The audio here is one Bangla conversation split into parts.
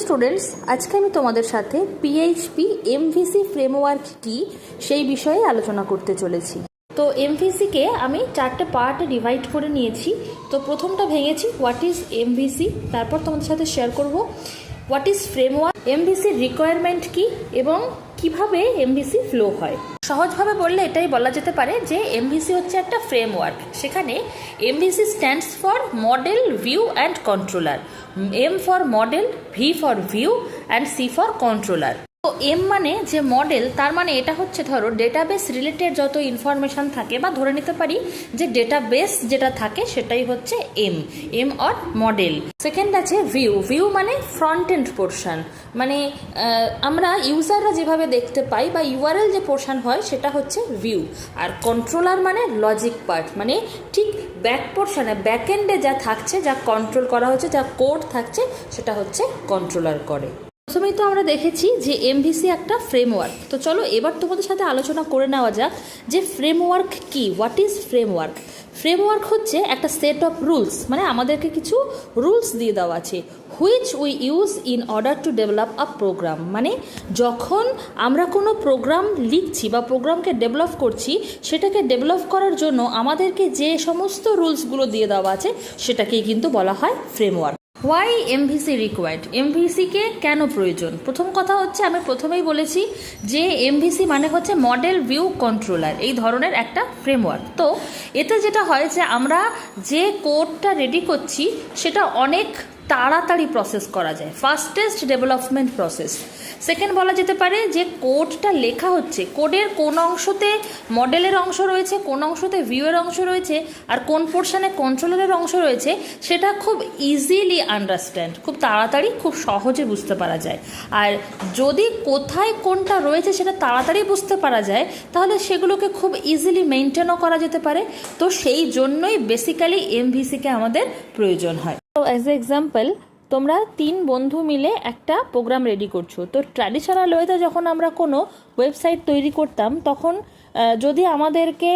স্টুডেন্টস, আজকে আমি তোমাদের সাথে পিএইচপি এমভিসি ফ্রেমওয়ার্ক কি সেই বিষয়ে আলোচনা করতে চলেছি। তো এমভিসিকে আমি 4টে পার্টে ডিভাইড করে নিয়েছি। তো প্রথমটা ভেঙেছি হোয়াট ইজ এমভিসি, তারপর তোমাদের সাথে শেয়ার করব হোয়াট ইজ ফ্রেমওয়ার্ক, এমভিসির রিকোয়ারমেন্ট কি এবং কিভাবে এমভিসি ফ্লো হয়। সহজভাবে বললে এটাই বলা যেতে পারে যে এমভিসি হচ্ছে একটা ফ্রেমওয়ার্ক। সেখানে MVC stands for model, view and controller. M for model, V for view and C for controller. তো এম মানে যে মডেল, তার মানে এটা হচ্ছে ধরো ডেটাবেস রিলেটেড যত ইনফরমেশন থাকে, বা ধরে নিতে পারি যে ডেটাবেস যেটা থাকে সেটাই হচ্ছে এম অর মডেল। সেকেন্ড আছে ভিউ। ভিউ মানে ফ্রন্ট এন্ড পোর্শন, মানে আমরা ইউজাররা যেভাবে দেখতে পাই বা ইউআরএল যে পোর্শন হয় সেটা হচ্ছে ভিউ। আর কন্ট্রোলার মানে লজিক পার্ট, মানে ঠিক ব্যাক পোর্শনে ব্যাক এন্ডে যা থাকছে, যা কন্ট্রোল করা হচ্ছে, যা কোড থাকছে সেটা হচ্ছে কন্ট্রোলার করে। প্রথমেই তো আমরা দেখেছি যে এমভিসি একটা ফ্রেমওয়ার্ক। তো চলো এবার তোমাদের সাথে আলোচনা করে নেওয়া যাক যে ফ্রেমওয়ার্ক কি, হোয়াট ইজ ফ্রেমওয়ার্ক। ফ্রেমওয়ার্ক হচ্ছে একটা সেট অফ রুলস, মানে আমাদেরকে কিছু রুলস দিয়ে দেওয়া আছে, which we use in order to develop a program. মানে যখন আমরা কোনো প্রোগ্রাম লিখছি বা প্রোগ্রামকে ডেভেলপ করছি, সেটাকে ডেভেলপ করার জন্য আমাদেরকে যে সমস্ত রুলসগুলো দিয়ে দেওয়া আছে সেটাকেই কিন্তু বলা হয় ফ্রেমওয়ার্ক। হোয়াই এমভিসি রিকোয়ার্ড, এমভিসিকে কেন প্রয়োজন। প্রথম কথা হচ্ছে, আমি প্রথমেই বলেছি যে এমভিসি মানে হচ্ছে মডেল, ভিউ, কন্ট্রোলার, এই ধরনের একটা ফ্রেমওয়ার্ক। তো এতে যেটা হয় যে আমরা যে কোডটা রেডি করছি সেটা অনেক তাড়াতাড়ি প্রসেস করা যায়, ফাস্টেস্ট ডেভেলপমেন্ট প্রসেস। সেকেন্ড বলা যেতে পারে যে কোডটা লেখা হচ্ছে, কোডের কোন অংশতে মডেলের অংশ রয়েছে, কোন অংশতে ভিউয়ের অংশ রয়েছে, আর কোন পোর্শনে কন্ট্রোলারের অংশ রয়েছে, সেটা খুব ইজিলি আন্ডারস্ট্যান্ড, খুব তাড়াতাড়ি খুব সহজে বুঝতে পারা যায়। আর যদি কোথায় কোনটা রয়েছে সেটা তাড়াতাড়ি বুঝতে পারা যায়, তাহলে সেগুলোকে খুব ইজিলি মেনটেনও করা যেতে পারে। তো সেই জন্যই বেসিক্যালি এমভিসিকে আমাদের প্রয়োজন হয়। তো অ্যাজ এ এক্সাম্পল, তোমরা 3 বন্ধু মিলে একটা প্রোগ্রাম রেডি করছো। তো ট্র্যাডিশনাল ওয়েতে যখন আমরা কোনো ওয়েবসাইট তৈরি করতাম, তখন যদি আমাদেরকে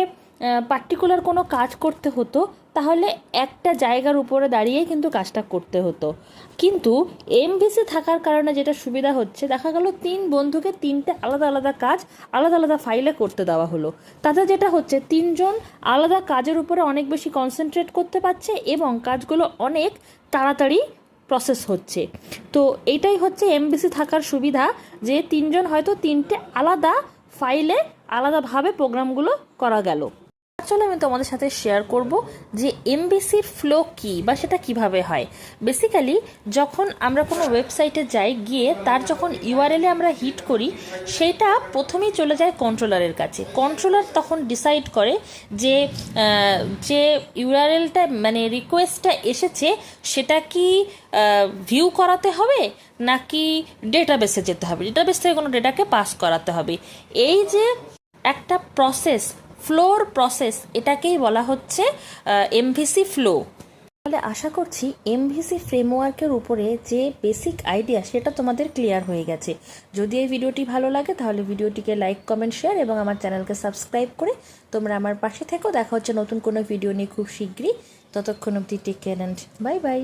পার্টিকুলার কোনো কাজ করতে হতো, তাহলে একটা জায়গার উপরে দাঁড়িয়েই কিন্তু কাজটা করতে হতো। কিন্তু এমভিসি থাকার কারণে যেটা সুবিধা হচ্ছে, দেখা গেল 3 বন্ধুকে 3টে আলাদা আলাদা কাজ আলাদা আলাদা ফাইলে করতে দেওয়া হলো। তাতে যেটা হচ্ছে, 3 জন আলাদা কাজের উপরে অনেক বেশি কনসেন্ট্রেট করতে পারছে এবং কাজগুলো অনেক তাড়াতাড়ি প্রসেস হচ্ছে। তো এইটাই হচ্ছে এমভিসি থাকার সুবিধা, যে 3 জন হয়তো 3টে আলাদা ফাইলে আলাদাভাবে প্রোগ্রামগুলো করা গেল। চলো আমি তোমাদের সাথে শেয়ার করব যে এমভিসির ফ্লো কি বা সেটা কিভাবে হয়। বেসিক্যালি যখন আমরা কোনো ওয়েবসাইটে যাই, গিয়ে তার যখন ইউআরএলে আমরা হিট করি, সেটা প্রথমেই চলে যায় কন্ট্রোলারের কাছে। কন্ট্রোলার তখন ডিসাইড করে যে যে ইউআরএলটা মানে রিকোয়েস্টটা এসেছে সেটা কি ভিউ করাতে হবে নাকি ডেটাবেসে যেতে হবে, ডেটাবেস থেকে কোনো ডেটাকে পাস করাতে হবে। এই যে একটা প্রসেস, ফ্লোর প্রসেস, এটাকেই বলা হচ্ছে এমভিসি ফ্লো। তাহলে আশা করছি এমভিসি ফ্রেমওয়ার্কের উপরে যে বেসিক আইডিয়া সেটা তোমাদের ক্লিয়ার হয়ে গেছে। যদি এই ভিডিওটি ভালো লাগে তাহলে ভিডিওটিকে লাইক, কমেন্ট, শেয়ার এবং আমার চ্যানেলকে সাবস্ক্রাইব করে তোমরা আমার পাশে থেকো। দেখা হচ্ছে নতুন কোনো ভিডিও নিয়ে খুব শীঘ্রই। ততক্ষণ অবধি take care and bye by.